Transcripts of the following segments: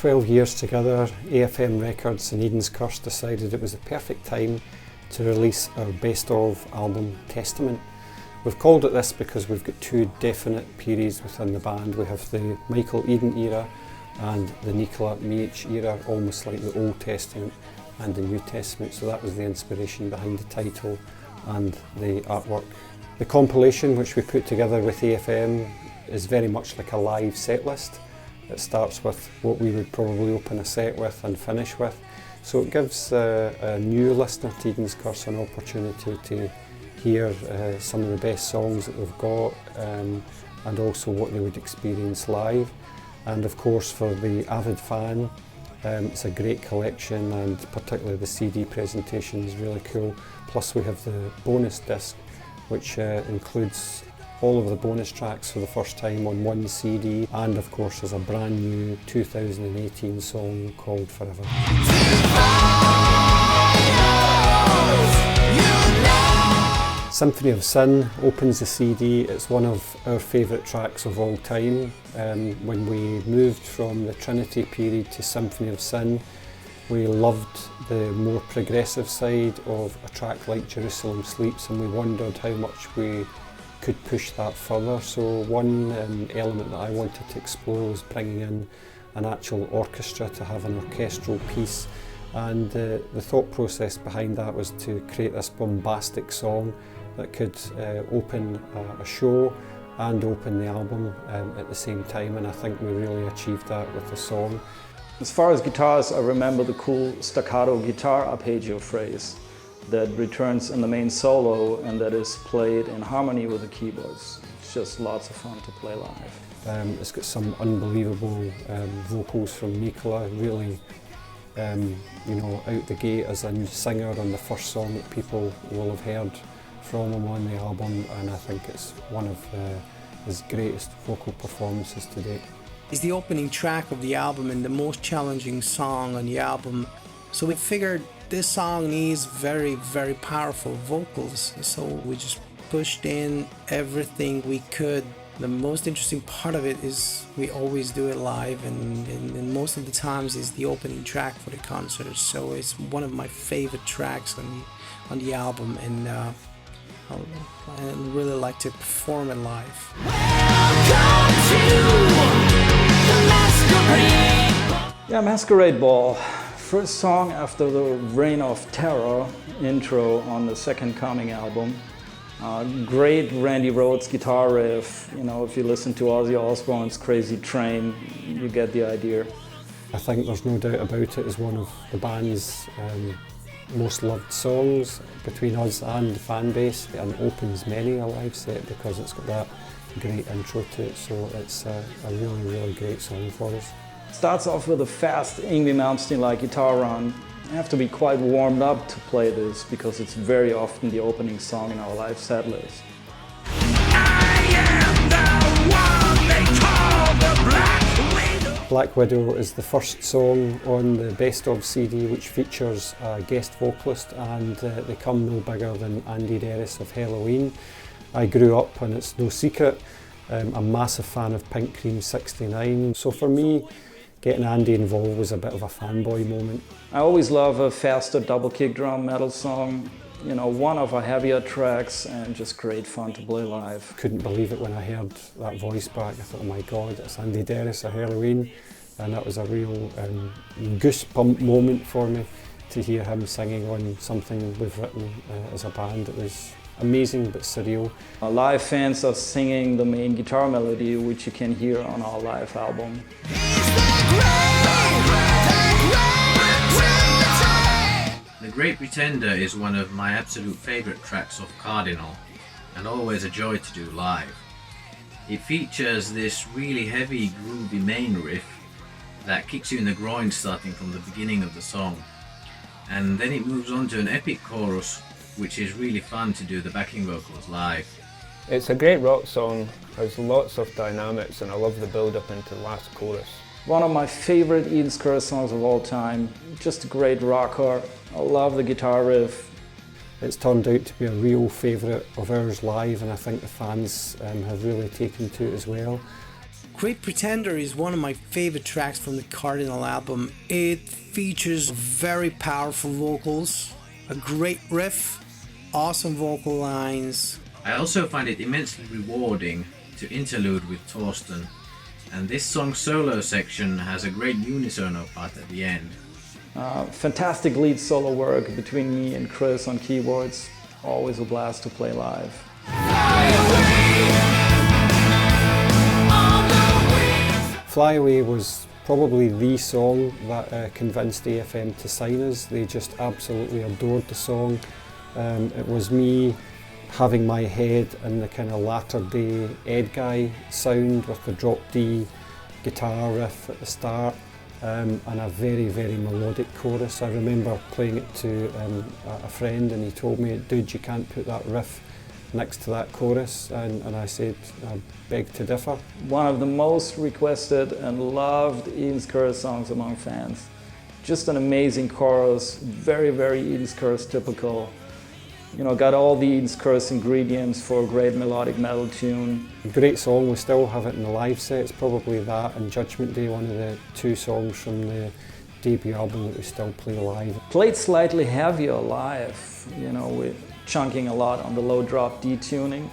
12 years together, AFM Records and Eden's Curse decided it was the perfect time to release our best of album, Testament. We've called it this because we've got two definite periods within the band. We have the Michael Eden era and the Nicola Mih era, almost like the Old Testament and the New Testament, so that was the inspiration behind the title and the artwork. The compilation, which we put together with AFM, is very much like a live set list. It starts with what we would probably open a set with and finish with, so it gives a new listener to Eden's Curse an opportunity to hear some of the best songs that we've got, and also what they would experience live. And of course, for the avid fan, it's a great collection, and particularly the CD presentation is really cool. Plus we have the bonus disc, which includes all of the bonus tracks for the first time on one CD, and of course there's a brand new 2018 song called Forever. Symphony of Sin opens the CD. It's one of our favourite tracks of all time. When we moved from the Trinity period to Symphony of Sin, we loved the more progressive side of a track like Jerusalem Sleeps, and we wondered how much we could push that further. So one element that I wanted to explore was bringing in an actual orchestra to have an orchestral piece, and the thought process behind that was to create this bombastic song that could open a show and open the album at the same time, and I think we really achieved that with the song. As far as guitars, I remember the cool staccato guitar arpeggio phrase that returns in the main solo and that is played in harmony with the keyboards. It's just lots of fun to play live. It's got some unbelievable vocals from Nicola, really out the gate as a singer on the first song that people will have heard from him on the album, and I think it's one of his greatest vocal performances to date. It's the opening track of the album and the most challenging song on the album, so we figured this song needs very, very powerful vocals, so we just pushed in everything we could. The most interesting part of it is we always do it live, and most of the times is the opening track for the concert, so it's one of my favorite tracks on the album, and I really like to perform it live. Yeah, Masquerade Ball. First song after the Reign of Terror intro on the Second Coming album. Great Randy Rhoads guitar riff. If you listen to Ozzy Osbourne's Crazy Train, you get the idea. I think there's no doubt about it as one of the band's most loved songs between us and the fan base, and opens many a live set because it's got that great intro to it, so it's a really, really great song for us. Starts off with a fast Yngwie Malmsteen-like guitar run. You have to be quite warmed up to play this because it's very often the opening song in our live set list. Black Widow is the first song on the Best Of CD, which features a guest vocalist, and they come no bigger than Andy Derris of Helloween. I grew up, and it's no secret, a massive fan of Pink Cream 69, so for me, getting Andy involved was a bit of a fanboy moment. I always love a faster double kick drum metal song, one of our heavier tracks, and just great fun to play live. Couldn't believe it when I heard that voice back. I thought, oh my God, it's Andy Derris of Helloween, and that was a real goosebump moment for me to hear him singing on something we've written as a band. It was amazing but surreal. Our live fans are singing the main guitar melody, which you can hear on our live album. The Great Pretender is one of my absolute favourite tracks of Cardinal, and always a joy to do live. It features this really heavy, groovy main riff that kicks you in the groin starting from the beginning of the song, and then it moves on to an epic chorus, which is really fun to do the backing vocals live. It's a great rock song, has lots of dynamics, and I love the build up into the last chorus. One of my favorite Eden's Curse songs of all time, just a great rocker. I love the guitar riff. It's turned out to be a real favourite of ours live, and I think the fans have really taken to it as well. Great Pretender is one of my favorite tracks from the Cardinal album. It features very powerful vocals, a great riff, awesome vocal lines. I also find it immensely rewarding to interlude with Thorsten, and this song's solo section has a great unisono part at the end. Fantastic lead solo work between me and Chris on keyboards. Always a blast to play live. Flyway was probably the song that convinced AFM to sign us. They just absolutely adored the song. It was me having my head in the kind of latter day Ed Guy sound with the drop D guitar riff at the start and a very, very melodic chorus. I remember playing it to a friend and he told me, dude, you can't put that riff next to that chorus, and I said, I beg to differ. One of the most requested and loved Eden's Curse songs among fans. Just an amazing chorus, very, very Eden's Curse typical. You know, got all the Eden's Curse ingredients for a great melodic metal tune. Great song, we still have it in the live sets, probably that and Judgment Day, one of the two songs from the debut album that we still play live. Played slightly heavier live, you know, with chunking a lot on the low drop D tuning.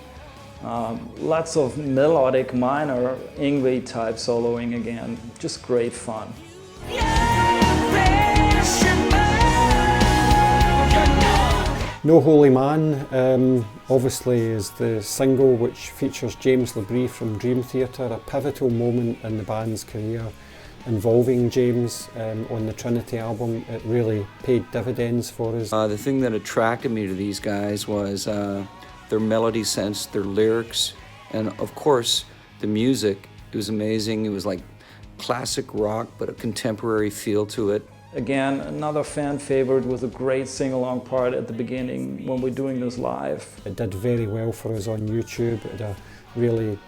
Lots of melodic minor Yngwie type soloing again, just great fun. No Holy Man obviously is the single which features James LaBrie from Dream Theater, a pivotal moment in the band's career involving James on the Trinity album. It really paid dividends for us. The thing that attracted me to these guys was their melody sense, their lyrics, and of course the music. It was amazing. It was like classic rock but a contemporary feel to it. Again, another fan favorite with a great sing-along part at the beginning when we're doing this live. It did very well for us on YouTube. It had a really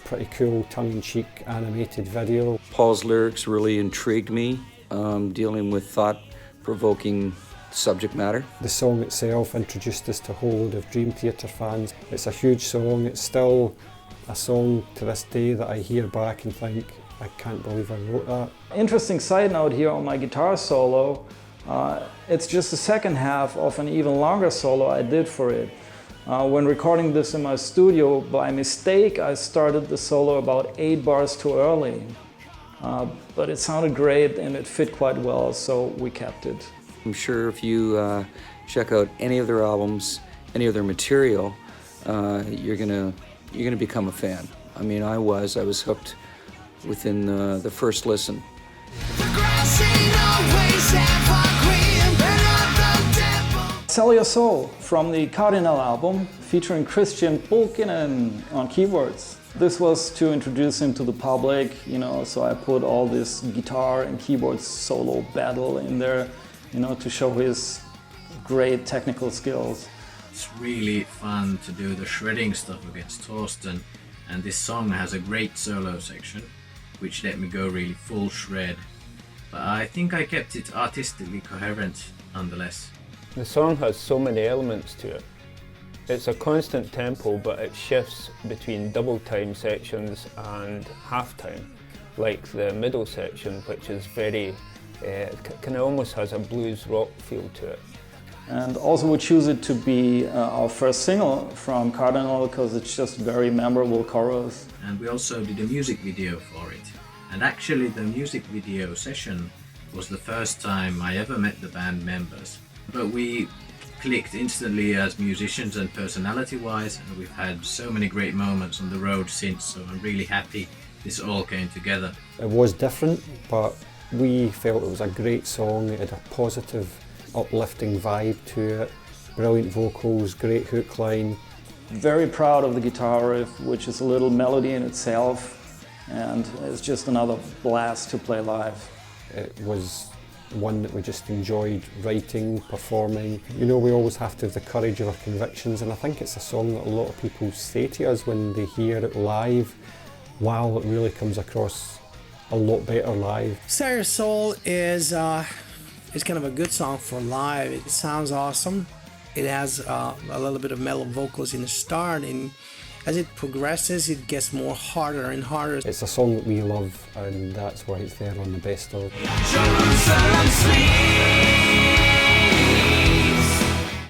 pretty cool tongue-in-cheek animated video. Paul's lyrics really intrigued me, dealing with thought-provoking subject matter. The song itself introduced us to a whole load of Dream Theater fans. It's a huge song. It's still a song to this day that I hear back and think, I can't believe I wrote that. Interesting side note here on my guitar solo. It's just the second half of an even longer solo I did for it. When recording this in my studio, by mistake, I started the solo about 8 bars too early. But it sounded great and it fit quite well, so we kept it. I'm sure if you check out any of their albums, any of their material, you're gonna become a fan. I mean, I was hooked within the first listen. Sell Your Soul from the Cardinal album, featuring Christian Bulkinen on keyboards. This was to introduce him to the public, you know, so I put all this guitar and keyboard solo battle in there, you know, to show his great technical skills. It's really fun to do the shredding stuff against Thorsten, and this song has a great solo section, which let me go really full shred. But I think I kept it artistically coherent nonetheless. The song has so many elements to it. It's a constant tempo, but it shifts between double time sections and half time, like the middle section, which is very, kind of almost has a blues rock feel to it. And also we choose it to be our first single from Cardinal because it's just very memorable chorus. And we also did a music video for it. And actually the music video session was the first time I ever met the band members. But we clicked instantly as musicians and personality-wise, and we've had so many great moments on the road since, so I'm really happy this all came together. It was different, but we felt it was a great song. It had a positive, uplifting vibe to it, brilliant vocals, great hook line. Very proud of the guitar riff, which is a little melody in itself, and it's just another blast to play live. It was one that we just enjoyed writing, performing. You know, we always have to have the courage of our convictions, and I think it's a song that a lot of people say to us when they hear it live. Wow, it really comes across a lot better live. Sell Your Soul is kind of a good song for live. It sounds awesome. It has a little bit of metal vocals in the start, and as it progresses, it gets more harder and harder. It's a song that we love, and that's why it's there on the best of.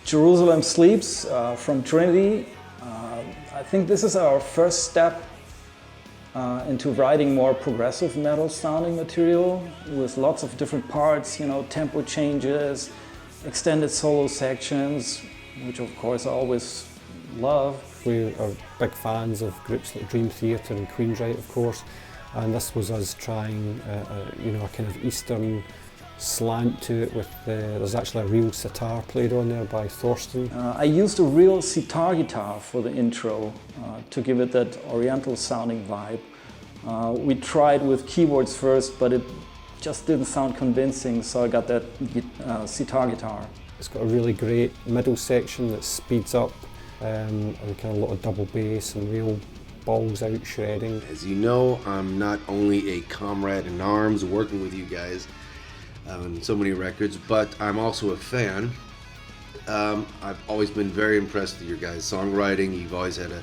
Jerusalem Sleeps from Trinity. I think this is our first step into writing more progressive metal sounding material with lots of different parts, you know, tempo changes, extended solo sections, which of course I always love. We are big fans of groups like Dream Theater and Queensryche, of course, and this was us trying, you know, a kind of Eastern slant to it with there's actually a real sitar played on there by Thorsten. I used a real sitar guitar for the intro to give it that oriental sounding vibe. We tried with keyboards first, but it just didn't sound convincing, so I got that sitar guitar. It's got a really great middle section that speeds up and kind of a lot of double bass and real balls out shredding. As you know, I'm not only a comrade in arms working with you guys on so many records, but I'm also a fan. I've always been very impressed with your guys' songwriting. You've always had a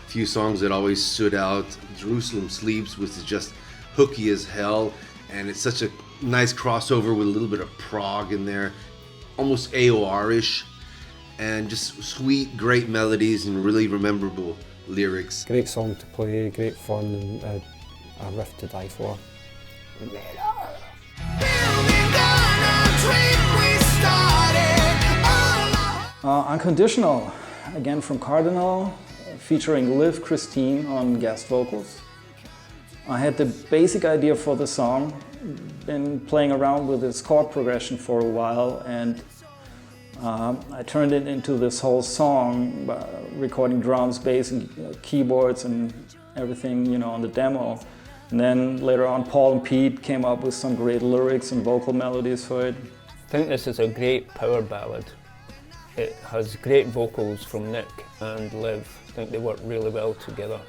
few songs that always stood out. Jerusalem Sleeps, which is just hooky as hell, and it's such a nice crossover with a little bit of prog in there, almost AOR-ish, and just sweet, great melodies and really memorable lyrics. Great song to play, great fun, and a riff to die for. Unconditional, again from Cardinal, featuring Liv Christine on guest vocals. I had the basic idea for the song, been playing around with its chord progression for a while, and I turned it into this whole song by recording drums, bass, and keyboards and everything, you know, on the demo. And then later on, Paul and Pete came up with some great lyrics and vocal melodies for it. I think this is a great power ballad. It has great vocals from Nick and Liv. I think they work really well together.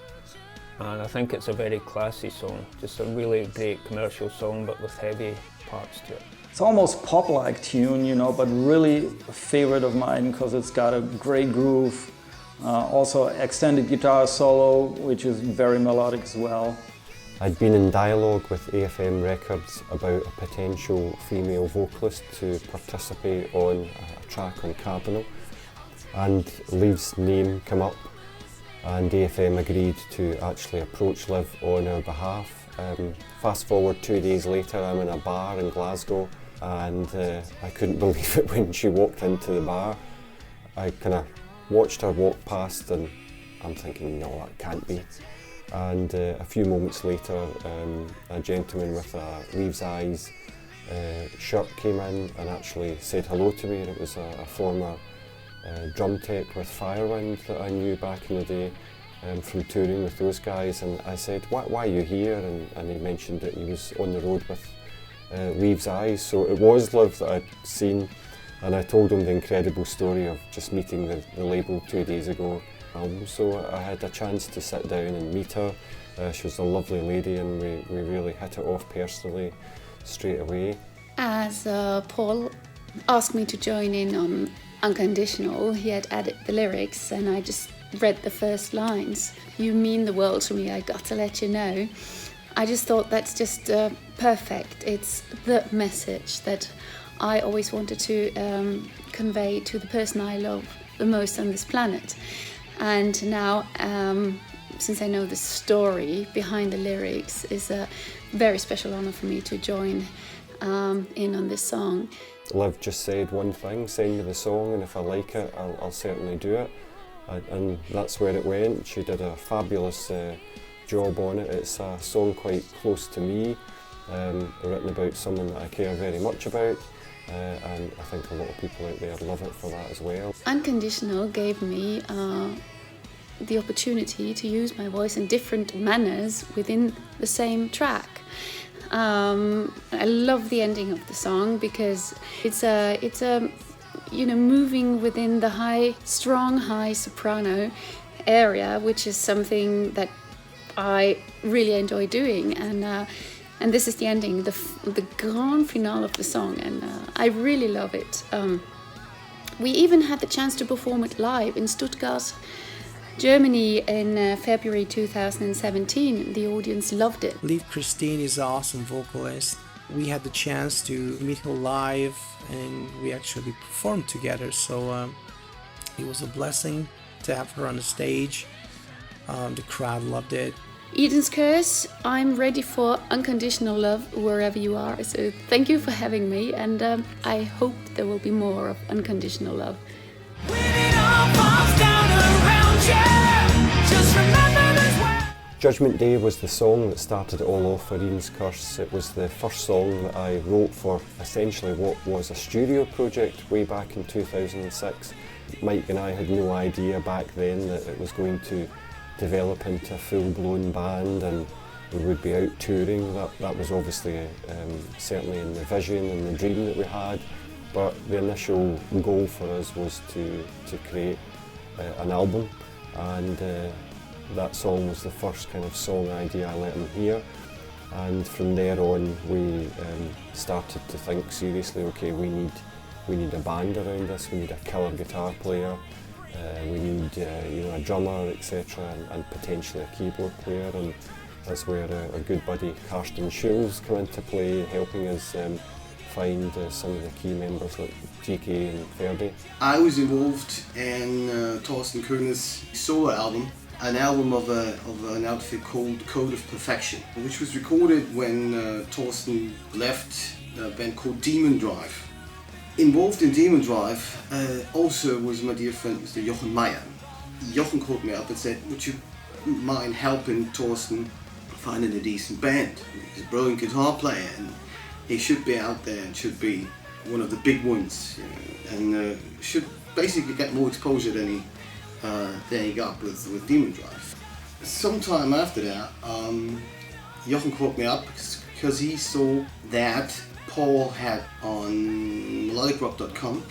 And I think it's a very classy song, just a really great commercial song, but with heavy parts to it. It's almost pop-like tune, you know, but really a favorite of mine because it's got a great groove. Also extended guitar solo, which is very melodic as well. I'd been in dialogue with AFM Records about a potential female vocalist to participate on a track on Cardinal, and Liv's name came up, and AFM agreed to actually approach Liv on our behalf. Fast forward 2 days later, I'm in a bar in Glasgow, and I couldn't believe it when she walked into the bar. I kind of watched her walk past, and I'm thinking, no, that can't be. And a few moments later, a gentleman with a Leaves' Eyes shirt came in and actually said hello to me. And it was a former drum tech with Firewind that I knew back in the day from touring with those guys. And I said, why are you here? And he mentioned that he was on the road with Leaves' Eyes. So it was Liv that I'd seen, and I told him the incredible story of just meeting the label 2 days ago. So I had a chance to sit down and meet her. She was a lovely lady, and we really hit it off personally straight away. As Paul asked me to join in on Unconditional, he had added the lyrics, and I just read the first lines. You mean the world to me, I got to let you know. I just thought that's just perfect. It's the message that I always wanted to convey to the person I love the most on this planet. And now, since I know the story behind the lyrics, it's a very special honor for me to join in on this song. Liv just said one thing, send me the song, and if I like it, I'll certainly do it. And that's where it went. She did a fabulous job on it. It's a song quite close to me, written about someone that I care very much about. And I think a lot of people out there love it for that as well. Unconditional gave me the opportunity to use my voice in different manners within the same track. I love the ending of the song because it's a moving within the strong high soprano area, which is something that I really enjoy doing, and this is the ending, the grand finale of the song, and I really love it. We even had the chance to perform it live in Stuttgart Germany in February 2017. The audience loved it. Liv Christine is an awesome vocalist. We had the chance to meet her live and we actually performed together, so it was a blessing to have her on the stage. The crowd loved it. Eden's Curse, I'm ready for Unconditional Love wherever you are, so thank you for having me, and I hope there will be more of Unconditional Love. Judgment Day was the song that started it all off for Eden's Curse. It was the first song that I wrote for essentially what was a studio project way back in 2006. Mike and I had no idea back then that it was going to develop into a full-blown band and we would be out touring. That was obviously certainly in the vision and the dream that we had, but the initial goal for us was to create an album, and that song was the first kind of song idea I let him hear, and from there on we started to think seriously, okay, we need a band around this, we need a killer guitar player, we need a drummer, etc., and potentially a keyboard player, and that's where our good buddy Karsten Schulz come into play, helping us find some of the key members like GK and Ferdy. I was involved in Thorsten Koehner's solo album, an album of an outfit called Code of Perfection, which was recorded when Thorsten left a band called Demon Drive. Involved in Demon Drive also was my dear friend Mr. Jochen Meyer. Jochen called me up and said, would you mind helping Thorsten finding a decent band? He's a brilliant guitar player and he should be out there and should be one of the big ones, and should basically get more exposure than he got with Demon Drive. Sometime after that, Jochen called me up because he saw that Paul had on melodicrock.com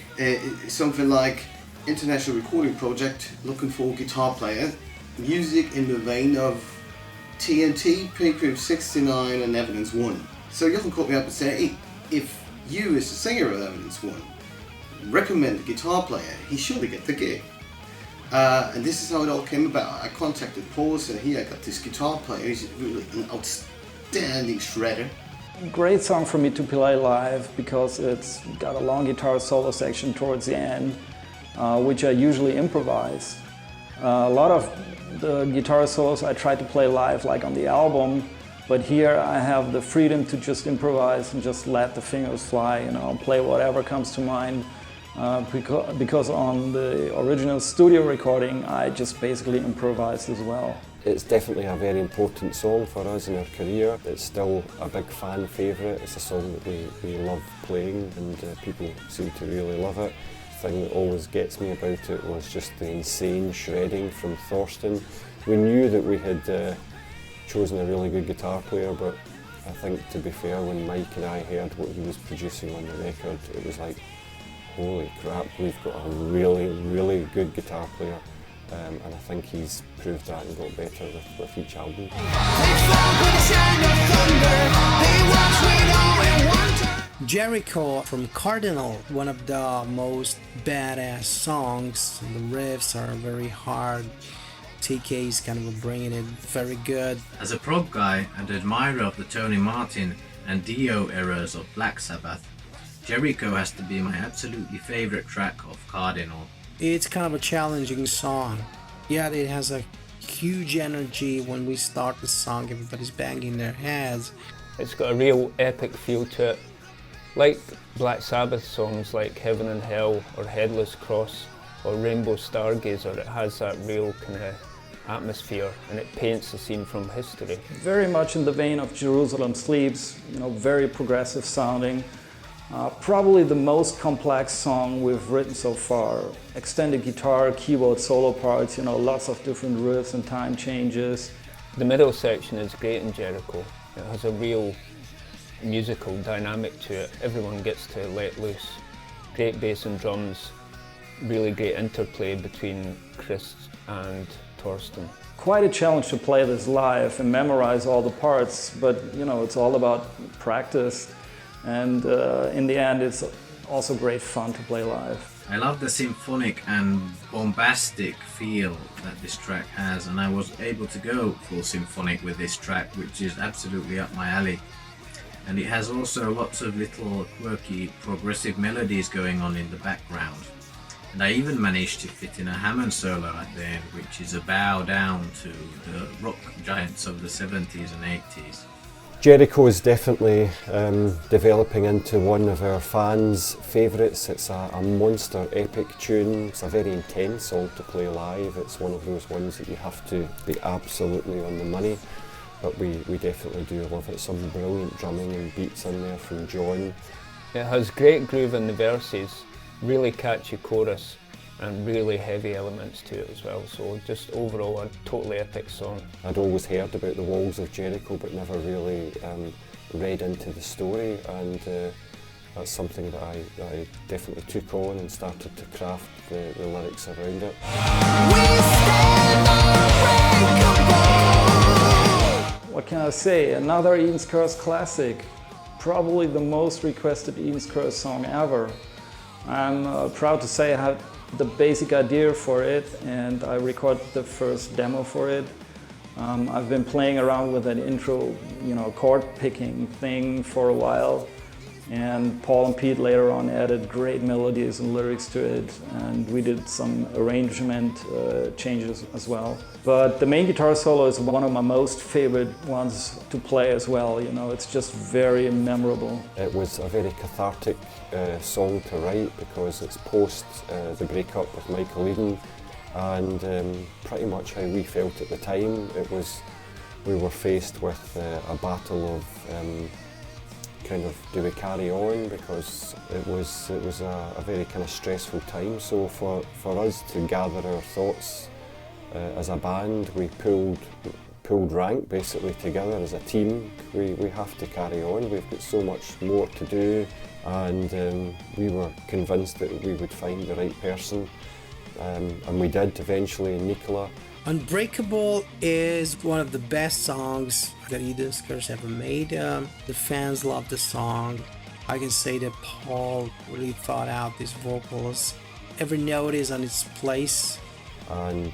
something like international recording project looking for a guitar player, music in the vein of TNT, Patriot 69 and Evidence 1. So Jochen called me up and said, hey, if you as the singer of Evidence 1 recommend a guitar player, he surely get the gig. And this is how it all came about. I contacted Paul and said, here I got this guitar player, he's really an outstanding shredder. Great song for me to play live because it's got a long guitar solo section towards the end, which I usually improvise. A lot of the guitar solos I try to play live, like on the album, but here I have the freedom to just improvise and just let the fingers fly, play whatever comes to mind. Because on the original studio recording, I just basically improvised as well. It's definitely a very important song for us in our career. It's still a big fan favourite. It's a song that we love playing and people seem to really love it. The thing that always gets me about it was just the insane shredding from Thorsten. We knew that we had chosen a really good guitar player, but I think, to be fair, when Mike and I heard what he was producing on the record, it was like, holy crap, we've got a really, really good guitar player. And I think he's proved that and got better with each album. Jericho from Cardinal, one of the most badass songs. The riffs are very hard. TK is kind of bringing it very good. As a prog guy and admirer of the Tony Martin and Dio eras of Black Sabbath, Jericho has to be my absolutely favourite track of Cardinal. It's kind of a challenging song. Yeah, it has a huge energy when we start the song. Everybody's banging their heads. It's got a real epic feel to it. Like Black Sabbath songs like Heaven and Hell or Headless Cross or Rainbow Stargazer, it has that real kind of atmosphere and it paints the scene from history. Very much in the vein of Jerusalem Sleeps, very progressive sounding. Probably the most complex song we've written so far. Extended guitar, keyboard solo parts, lots of different riffs and time changes. The middle section is great in Jericho. It has a real musical dynamic to it. Everyone gets to let loose. Great bass and drums, really great interplay between Chris and Thorsten. Quite a challenge to play this live and memorize all the parts, but it's all about practice. And in the end, it's also great fun to play live. I love the symphonic and bombastic feel that this track has, and I was able to go full symphonic with this track, which is absolutely up my alley. And it has also lots of little quirky progressive melodies going on in the background. And I even managed to fit in a Hammond solo at the end, which is a bow down to the rock giants of the 70s and 80s. Jericho is definitely developing into one of our fans' favourites. It's a monster epic tune. It's a very intense song to play live. It's one of those ones that you have to be absolutely on the money, but we definitely do love it. Some brilliant drumming and beats in there from John. It has great groove in the verses, really catchy chorus, and really heavy elements to it as well, so just overall a totally epic song. I'd always heard about the walls of Jericho but never really read into the story, and that's something that I definitely took on and started to craft the lyrics around it. What can I say? Another Eden's Curse classic. Probably the most requested Eden's Curse song ever. I'm proud to say I had the basic idea for it, and I recorded the first demo for it. I've been playing around with that intro, chord picking thing for a while, and Paul and Pete later on added great melodies and lyrics to it, and we did some arrangement changes as well. But the main guitar solo is one of my most favorite ones to play as well. It's just very memorable. It was a very cathartic song to write because it's post the breakup with Michael Eden, and pretty much how we felt at the time. We were faced with a battle of kind of do we carry on, because it was a very kind of stressful time. So for us to gather our thoughts as a band, we pulled rank basically together as a team. We have to carry on. We've got so much more to do, and we were convinced that we would find the right person, and we did eventually. Nicola. Unbreakable is one of the best songs that Eden's Curse ever made. The fans love the song. I can say that Paul really thought out these vocals. Every note is on its place. And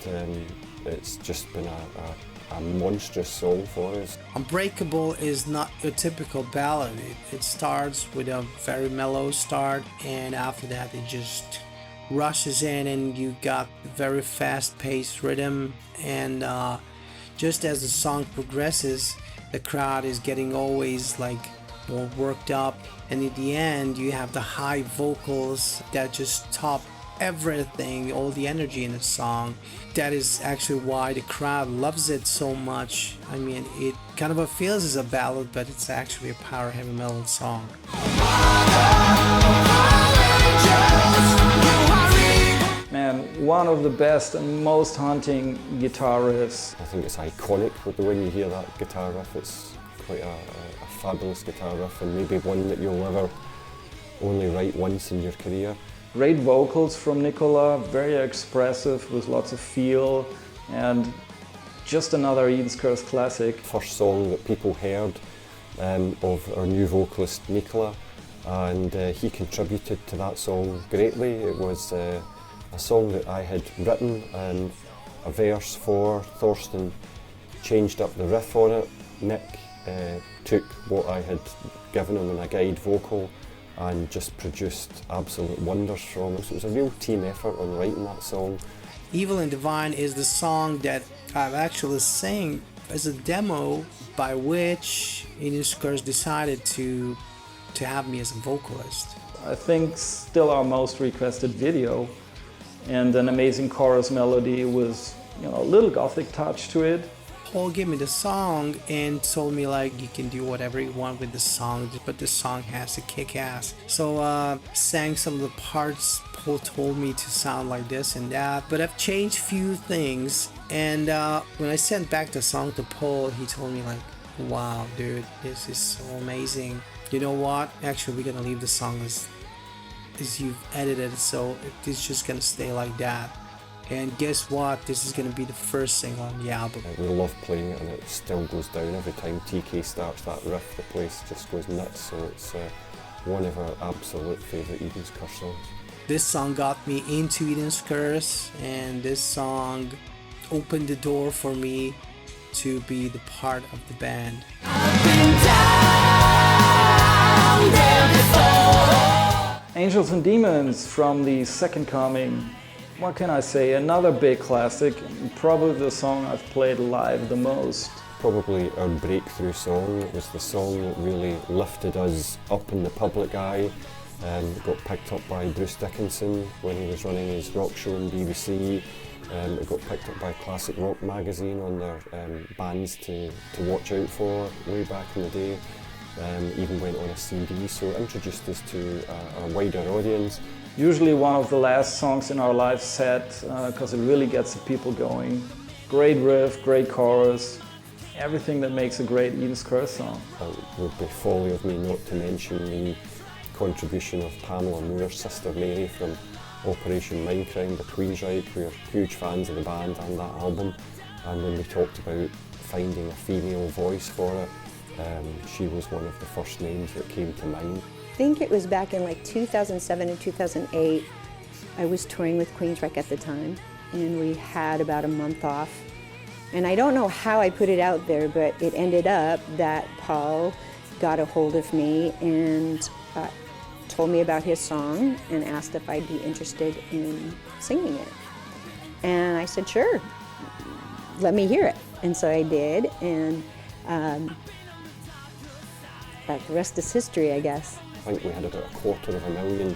it's just been a monstrous song for us. Unbreakable is not a typical ballad. It starts with a very mellow start, and after that it just rushes in, and you got very fast-paced rhythm, and just as the song progresses, the crowd is getting always more worked up, and at the end you have the high vocals that just top everything, all the energy in the song. That is actually why the crowd loves it so much. I mean, it kind of feels as a ballad, but it's actually a power heavy metal song. Man, one of the best and most haunting guitar riffs. I think it's iconic when you hear that guitar riff. It's quite a fabulous guitar riff, and maybe one that you'll ever only write once in your career. Great vocals from Nicola, very expressive with lots of feel, and just another Eden's Curse classic. First song that people heard of our new vocalist Nicola, and he contributed to that song greatly. It was a song that I had written and a verse for. Thorsten changed up the riff on it. Nick took what I had given him in a guide vocal and just produced absolute wonders from it. So it was a real team effort on writing that song. Evil and Divine is the song that I've actually sang as a demo, by which Eden's Curse decided to have me as a vocalist. I think still our most requested video, and an amazing chorus melody with a little gothic touch to it. Paul gave me the song and told me you can do whatever you want with the song, but the song has to kick ass. So sang some of the parts. Paul told me to sound like this and that, but I've changed few things, and when I sent back the song to Paul, he told me wow dude, this is so amazing. You know what, actually we're gonna leave the song as you've edited it, so it's just gonna stay like that. And guess what? This is going to be the first single on the album. We love playing it, and it still goes down every time TK starts that riff. The place just goes nuts, so it's one of our absolute favourite Eden's Curse songs. This song got me into Eden's Curse, and this song opened the door for me to be the part of the band. Angels and Demons from the Second Coming. What can I say? Another big classic, probably the song I've played live the most. Probably our breakthrough song. It was the song that really lifted us up in the public eye. It got picked up by Bruce Dickinson when he was running his rock show on BBC. It got picked up by Classic Rock magazine on their bands to watch out for way back in the day. Even went on a CD, so it introduced us to a wider audience. Usually one of the last songs in our live set, because it really gets the people going. Great riff, great chorus, everything that makes a great Eden's Curse song. It would be folly of me not to mention the contribution of Pamela Moore's sister Mary from Operation Mindcrime, the Queensryche. We are huge fans of the band and that album, and when we talked about finding a female voice for it, she was one of the first names that came to mind. I think it was back in like 2007 and 2008. I was touring with Queensryche at the time, and we had about a month off. And I don't know how I put it out there, but it ended up that Paul got a hold of me and told me about his song and asked if I'd be interested in singing it. And I said, sure, let me hear it. And so I did, and the rest is history, I guess. I think we had about 250,000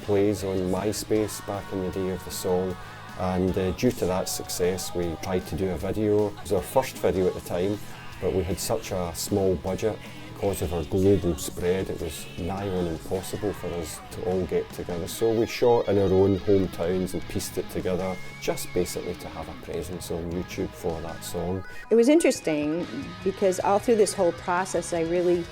plays on MySpace back in the day of the song, and due to that success we tried to do a video. It was our first video at the time, but we had such a small budget. Because of our global spread, it was nigh on impossible for us to all get together. So we shot in our own hometowns and pieced it together, just basically to have a presence on YouTube for that song. It was interesting because all through this whole process I really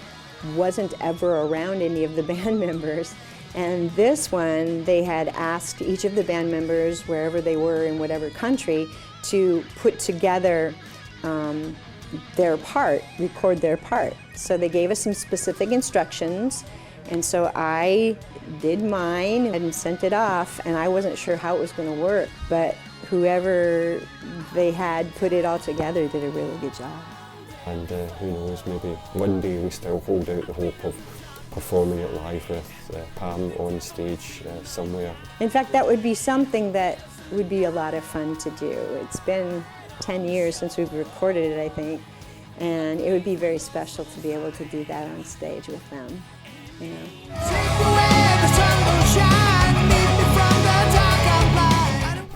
wasn't ever around any of the band members. And this one, they had asked each of the band members, wherever they were in whatever country, to put together their part, record their part. So they gave us some specific instructions, and so I did mine and sent it off, and I wasn't sure how it was going to work, but whoever they had put it all together did a really good job. And who knows, maybe one day we still hold out the hope of performing it live with Pam on stage somewhere. In fact, that would be something that would be a lot of fun to do. It's been 10 years since we've recorded it, I think, and it would be very special to be able to do that on stage with them, you know.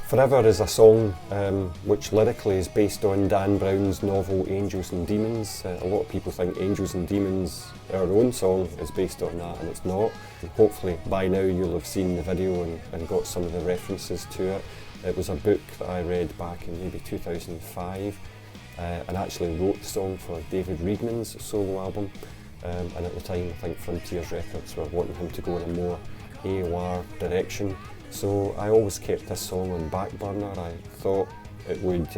Forever is a song which lyrically is based on Dan Brown's novel Angels and Demons. A lot of people think Angels and Demons, our own song, is based on that, and it's not. And hopefully by now you'll have seen the video and got some of the references to it. It was a book that I read back in maybe 2005 and actually wrote the song for David Reedman's solo album. And at the time I think Frontiers Records were wanting him to go in a more AOR direction. So I always kept this song on back burner. I thought it would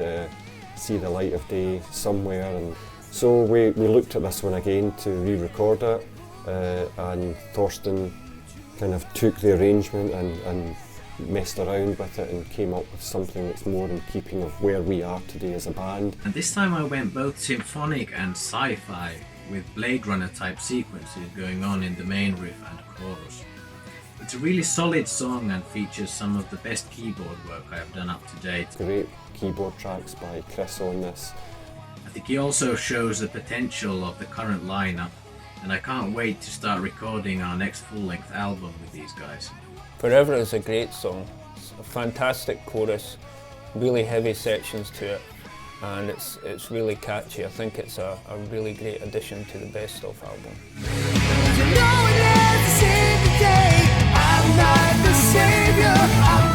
see the light of day somewhere, and so we looked at this one again to re-record it, and Thorsten kind of took the arrangement and messed around with it and came up with something that's more in keeping of where we are today as a band. And this time I went both symphonic and sci-fi, with Blade Runner type sequences going on in the main riff and chorus. It's a really solid song and features some of the best keyboard work I have done up to date. Great keyboard tracks by Chris on this. I think he also shows the potential of the current lineup, and I can't wait to start recording our next full-length album with these guys. Forever is a great song. It's a fantastic chorus, really heavy sections to it, and it's really catchy. I think it's a really great addition to the Best Of album. You know it is the same day. I'm not the savior.